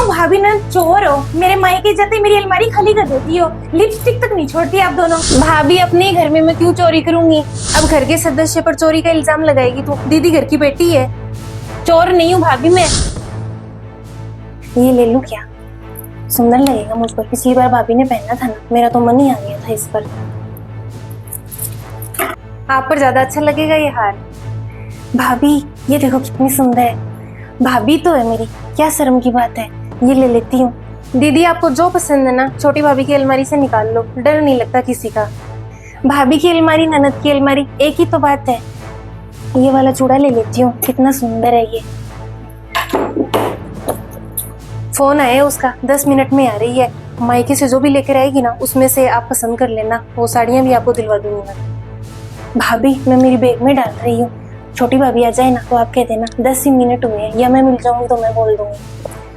दोनों भाभी ना चोर हो। मेरे मायके जाते मेरी अलमारी खाली कर देती हो, लिपस्टिक तक नहीं छोड़ती आप दोनों। भाभी अपने ही घर में मैं क्यों चोरी करूंगी? अब घर के सदस्य पर चोरी का इल्जाम लगाएगी तो दीदी घर की बेटी है, चोर नहीं हूँ भाभी मैं। ये ले लूं क्या? सुंदर लगेगा मुझ पर। पिछली बार भाभी ने पहना था ना, मेरा तो मन ही आ गया था इस पर। आप पर ज्यादा अच्छा लगेगा ये हार। भाभी ये देखो कितनी सुंदर है। भाभी तो है मेरी, क्या शर्म की बात है। ये ले लेती हूँ। दीदी आपको जो पसंद है ना छोटी भाभी की अलमारी से निकाल लो, डर नहीं लगता किसी का। भाभी की अलमारी ननद की अलमारी एक ही तो बात है। ये वाला चूड़ा ले लेती हूँ, कितना सुंदर है ये। फोन आया उसका, 10 मिनट में आ रही है। मायके से जो भी लेकर आएगी ना उसमें से आप पसंद कर लेना, वो साड़ियाँ भी आपको दिलवा दूंगी मैं। भाभी मैं मेरी बैग में डाल रही हूँ, छोटी भाभी आ जाए ना तो आप कह देना 10 ही मिनट हुए हैं, या मैं मिल जाऊंगी तो मैं बोल दूंगी।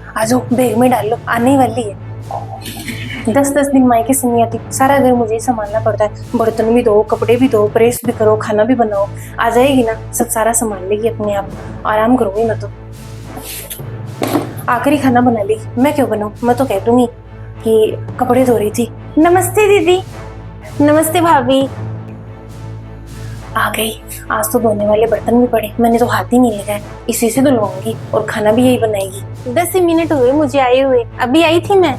आ जाओ बैग में डाल लो, आने ही वाली है। 10-10 दिन मायके से नहीं आती, सारा घर मुझे ही संभालना पड़ता है। बर्तन भी धो, कपड़े भी धो, प्रेस भी करो, खाना भी बनाओ। आ जाएगी ना सब सारा संभाल लेगी अपने आप, आराम करूंगी मैं तो। आखिरी खाना बना ली, मैं क्यों बनाऊं? मैं तो कह दूंगी कि कपड़े धो रही थी। नमस्ते दीदी। नमस्ते भाभी। आ गई। आज तो धोने वाले बर्तन भी पड़े, मैंने तो हाथ ही नहीं लगाया, इसी से धुलवाऊंगी और खाना भी यही बनाएगी। 10 ही मिनट हुए मुझे आए हुए, अभी आई थी मैं।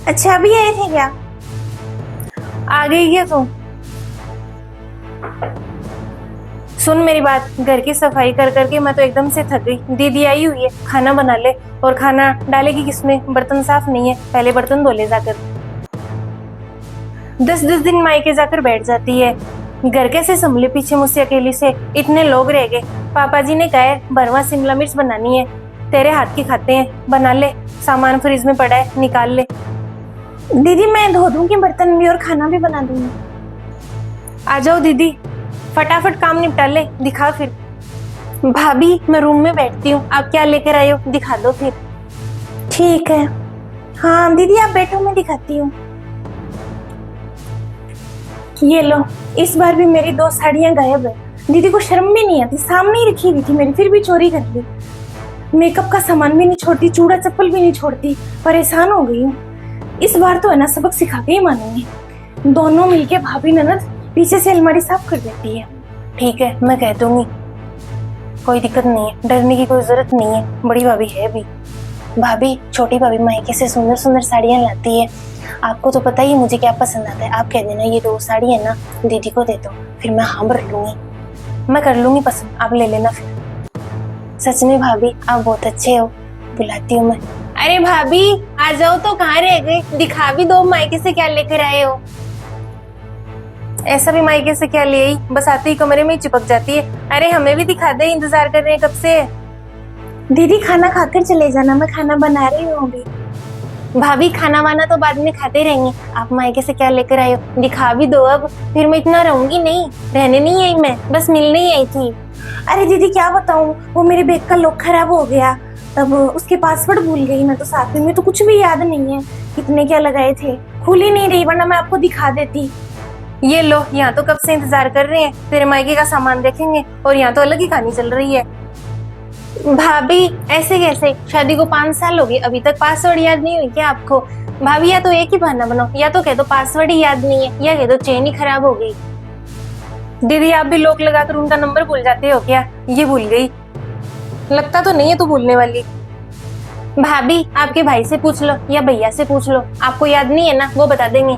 अच्छा अभी आए थे क्या? आ गई क्या तुम? सुन मेरी बात, घर की सफाई कर करके मैं तो एकदम से थक गई। दीदी आई हुई है, खाना बना ले। और खाना डालेगी किसमें? बर्तन साफ नहीं है, पहले बर्तन धो ले जाकर। 10-10 दिन मायके जाकर बैठ जाती है, घर कैसे संभले पीछे मुझसे अकेली से। इतने लोग रह गए, पापा जी ने कहा है भरवा शिमला मिर्च बनानी है, तेरे हाथ की खाते हैं, बना ले। सामान फ्रिज में पड़ा है, निकाल ले। दीदी मैं धो दूंगी बर्तन भी और खाना भी बना दूंगी। आ जाओ दीदी, फटाफट काम निपटा ले, दिखा फिर। भाभी मैं रूम में बैठती हूँ, आप क्या लेकर आए हो दिखा दो फिर। ठीक है। हाँ दीदी आप बैठो, मैं दिखाती हूँ। ये लो, इस बार भी मेरी 2 साड़ियां गायब है। दीदी को शर्म भी नहीं आती, सामने ही रखी हुई थी मेरी, फिर भी चोरी कर ली। मेकअप का सामान भी नहीं छोड़ती, चूड़ा चप्पल भी नहीं छोड़ती, परेशान हो गई हूँ। इस बार तो है ना सबक सिखा के ही मानूंगी। दोनों मिलके भाभी ननद पीछे से अलमारी साफ कर देती है। ठीक है मैं कह दूंगी, कोई दिक्कत नहीं है, डरने की कोई जरूरत नहीं है, बड़ी भाभी है भी। भाभी छोटी भाभी मायके से सुंदर सुंदर साड़ियां लाती है, आपको तो पता ही मुझे क्या पसंद आता है। आप कह देना ये 2 साड़ी है ना दीदी को दे दो, फिर मैं हाँ भर लूंगी, मैं कर लूंगी पसंद, आप ले लेना फिर। सच में भाभी आप बहुत अच्छे हो, बुलाती हूँ मैं। अरे भाभी आ जाओ, तो कहाँ रह गए? दिखा भी दो मायके से क्या लेकर आए हो। ऐसा भी मायके से क्या ले आई, बस आते ही कमरे में ही चिपक जाती है। अरे हमें भी दिखा दे, इंतजार कर रहे हैं कब से। दीदी खाना खाकर चले जाना, मैं खाना बना रही हूँ अभी। भाभी खाना वाना तो बाद में खाते रहेंगे, आप मायके से क्या लेकर आए हो दिखा भी दो अब, फिर मैं इतना रहूंगी नहीं, रहने नहीं आई मैं, बस मिलने ही आई थी। अरे दीदी क्या बताऊं, वो मेरे बैग का लॉक खराब हो गया, तब उसके पासवर्ड भूल गई मैं तो, साथ में तो कुछ भी याद नहीं है कितने क्या लगाए थे, खुल ही नहीं रही, वरना मैं आपको दिखा देती। ये लो, यहाँ तो कब से इंतजार कर रहे हैं, तेरे मायके का सामान देखेंगे, और यहाँ तो अलग ही कहानी चल रही है। भाभी ऐसे कैसे, शादी को 5 साल हो गए, अभी तक पासवर्ड याद नहीं हुई क्या आपको? भाभी या तो एक ही बहाना बनाओ, या तो कह दो पासवर्ड ही याद नहीं है, या कह दो चेन ही खराब हो गई। दीदी आप भी लॉक लगाकर उनका नंबर भूल जाते हो क्या? ये भूल गई, लगता तो नहीं है तू भूलने वाली। भाभी आपके भाई से पूछ लो या भैया से पूछ लो, आपको याद नहीं है ना, वो बता देंगे।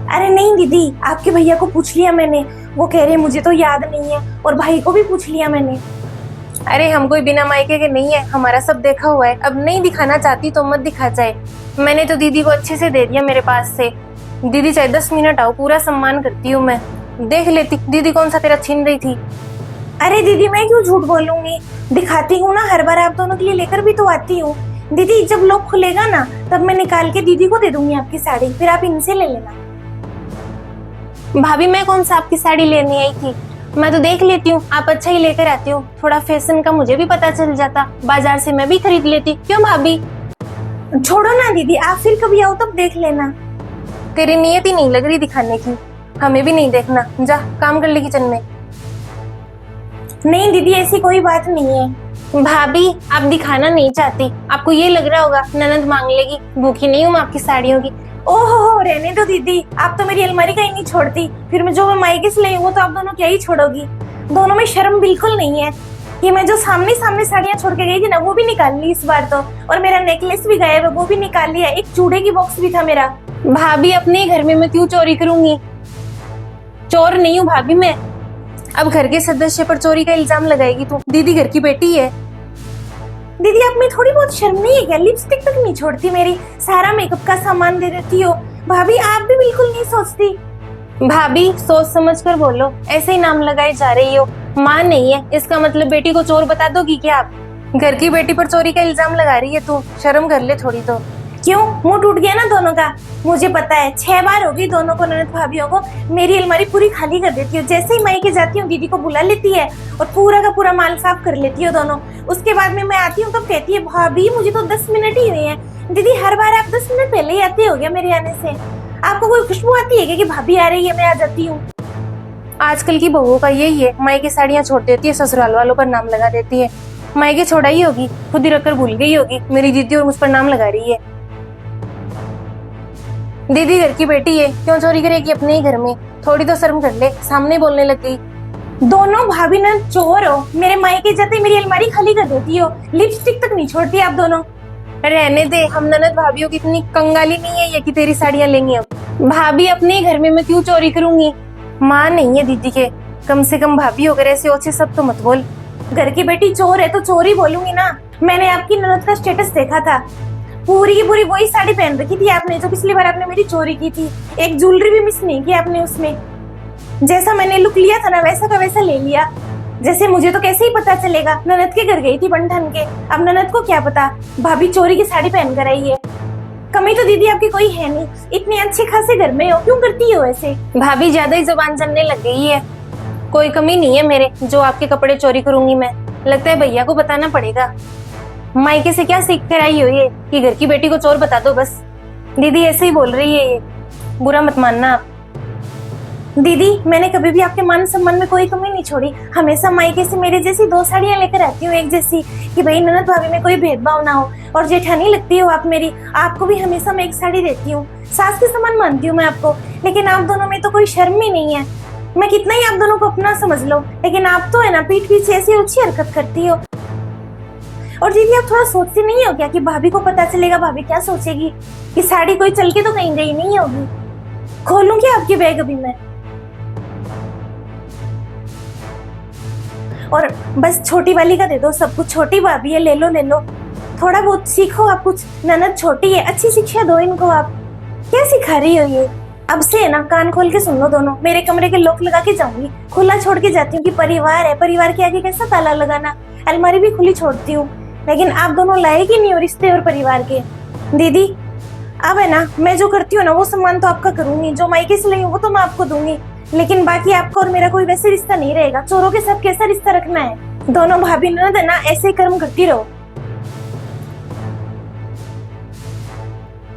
अरे नहीं दीदी, आपके भैया को पूछ लिया मैंने, वो कह रहे मुझे तो याद नहीं है, और भाई को भी पूछ लिया मैंने। अरे हम कोई बिना मायके के नहीं है, हमारा सब देखा हुआ है, अब नहीं दिखाना चाहती तो मत दिखा जाए। मैंने तो दीदी को अच्छे से दे दिया मेरे पास से, दीदी चाहे 10 मिनट आओ, पूरा सम्मान करती हूँ मैं। देख लेती दीदी कौन सा तेरा छीन रही थी। अरे दीदी मैं क्यों झूठ बोलूंगी, दिखाती हूँ ना, हर बार आप दोनों के लिए लेकर भी तो आती हूँ। दीदी जब लॉक खुलेगा ना तब मैं निकाल के दीदी को दे दूंगी आपकी साड़ी, फिर आप इनसे ले लेना। भाभी मैं कौन सा आपकी साड़ी लेने आई थी, मैं तो देख लेती हूँ, आप अच्छा ही लेकर आती हो, थोड़ा फैशन का मुझे भी पता चल जाता, बाजार से मैं भी खरीद लेती। क्यों भाभी? छोड़ो ना दीदी, आप फिर कभी आओ तब देख लेना। तेरी नीयत ही नहीं लग रही दिखाने की, हमें भी नहीं देखना, जा काम कर ले किचन में। नहीं दीदी ऐसी कोई बात नहीं है। भाभी आप दिखाना नहीं चाहती, आपको ये लग रहा होगा ननद मांग लेगी, भूखी नहीं हूँ मैं आपकी साड़ियों की। ओहो रहने दो दीदी, आप तो मेरी अलमारी का ही नहीं छोड़ती, फिर मैं जो मैं मायके से लाई वो तो आप दोनों क्या ही छोड़ोगी। दोनों में शर्म बिल्कुल नहीं है। ये मैं जो सामने सामने साड़ियां छोड़ के गई थी ना वो भी निकाल ली इस बार तो, और मेरा नेकलेस भी गायब है वो भी निकाल लिया, एक चूड़े की बॉक्स भी था मेरा। भाभी अपने ही घर में मैं क्यों चोरी करूंगी, चोर नहीं हूँ भाभी मैं। अब घर के सदस्य पर चोरी का इल्जाम लगाएगी तू, दीदी घर की बेटी है। दीदी आप में थोड़ी बहुत शर्म नहीं है क्या, लिपस्टिक तक नहीं छोड़ती मेरी, सारा मेकअप का सामान दे देती हो। भाभी आप भी बिल्कुल नहीं सोचती। भाभी सोच समझ कर बोलो, ऐसे ही नाम लगाए जा रही हो। माँ नहीं है इसका मतलब बेटी को चोर बता दोगी क्या आप? घर की बेटी पर चोरी का इल्जाम लगा रही है तू, शर्म कर ले थोड़ी तो। क्यों मुंह टूट गया ना दोनों का? मुझे पता है 6 बार होगी दोनों को, ननद भाभीियों को मेरी अलमारी पूरी खाली कर देती हो। जैसे ही मायके जाती हूँ दीदी को बुला लेती है और पूरा का पूरा माल साफ कर लेती हो दोनों। उसके बाद में मैं आती हूँ तब कहती है भाभी मुझे तो 10 मिनट ही हुए हैं। दीदी हर बार आप 10 मिनट पहले ही आते हो गया मेरे आने से? आपको कोई खुशबू आती है क्या कि भाभी आ रही है मैं आ जाती हूँ? आजकल की बहुओं का यही है, मायके साड़ियाँ छोड़ देती है, ससुराल वालों पर नाम लगा देती है। मायके छोड़ाई होगी, खुद ही रखकर भूल गई होगी मेरी दीदी और मुझ पर नाम लगा रही है। दीदी घर की बेटी है, क्यों चोरी करेगी अपने ही घर में? थोड़ी तो शर्म कर ले, सामने बोलने लग गई। दोनों भाभी न चोर हो, मेरे मायके जाते मेरी अलमारी खाली कर देती हो, लिपस्टिक तक नहीं छोड़ती आप दोनों। रहने दे, हम ननद भाभीियों की इतनी कंगाली नहीं है ये कि तेरी साड़ियां लेंगी अब। भाभी अपने ही घर में मैं क्यों चोरी करूंगी? माँ नहीं है दीदी के, कम से कम भाभी होकर ऐसे ओछे सब तो मत बोल। घर की बेटी चोर है तो चोर ही बोलूंगी ना। मैंने आपकी ननद का स्टेटस देखा था, पूरी की पूरी वही साड़ी पहन रखी थी आपने जो पिछली बार आपने मेरी चोरी की थी। एक ज्वेलरी भी मिस नहीं की आपने उसमें। जैसा मैंने लुक लिया था ना वैसा का वैसा ले लिया। जैसे मुझे तो कैसे ही पता चलेगा, ननद के घर गई थी बन ठन के, अब ननद को क्या पता भाभी चोरी की साड़ी पहन कर आई है। कमी तो दीदी आपकी कोई है नहीं, इतने अच्छे खासे घर में हो, क्यों करती हो ऐसे? भाभी ज्यादा ही जुबान चलने लग गई है। कोई कमी नहीं है मेरे जो आपके कपड़े चोरी करूंगी मैं, लगता है भैया को बताना पड़ेगा। मायके से क्या सीख कर आई हो ये कि घर की बेटी को चोर बता दो बस? दीदी ऐसे ही बोल रही है ये, बुरा मत मानना आप। दीदी मैंने कभी भी आपके मान सम्मान में कोई कमी नहीं छोड़ी, हमेशा मायके से मेरे जैसी 2 साड़ियां लेकर आती हूँ एक जैसी, कि भाई ननद भाभी में कोई भेदभाव ना हो। और जेठानी लगती हो आप मेरी, आपको भी हमेशा मैं एक साड़ी देती हूँ, सास के समान मानती हूँ मैं आपको। लेकिन आप दोनों में तो कोई शर्म ही नहीं है। मैं कितना ही आप दोनों को अपना समझ लो, लेकिन आप तो है ना पीठ पीछे ऐसी ऊंची हरकत करती हो। और दीदी आप थोड़ा सोचती नहीं हो क्या कि भाभी को पता चलेगा भाभी क्या सोचेगी? कि साड़ी कोई चल के तो कहीं गई नहीं होगी। खोलूं क्या आपकी बैग अभी मैं? और बस छोटी वाली का दे दो सब कुछ, छोटी भाभी है ले लो ले लो। थोड़ा बहुत सीखो आप कुछ, ननद छोटी है, अच्छी शिक्षा दो इनको आप। क्या सिखा रही हो ये? अब से है ना कान खोल के सुन लो दोनों, मेरे कमरे के लॉक लगा के जाऊंगी, खुला छोड़ के जाती हूँ कि परिवार है, परिवार के आगे कैसा ताला लगाना। अलमारी भी खुली छोड़ती हूँ, लेकिन आप दोनों लाएगी नहीं हो रिश्ते और परिवार के। दीदी अब है ना मैं जो करती हूँ ना वो सम्मान तो आपका करूंगी, जो मायके से लाई हूँ वो तो मैं आपको दूंगी, लेकिन बाकी आपका और मेरा कोई वैसे रिश्ता नहीं रहेगा। चोरों के साथ कैसा रिश्ता रखना है? दोनों भाभी ननद है ना ऐसे ही कर्म करती रहो।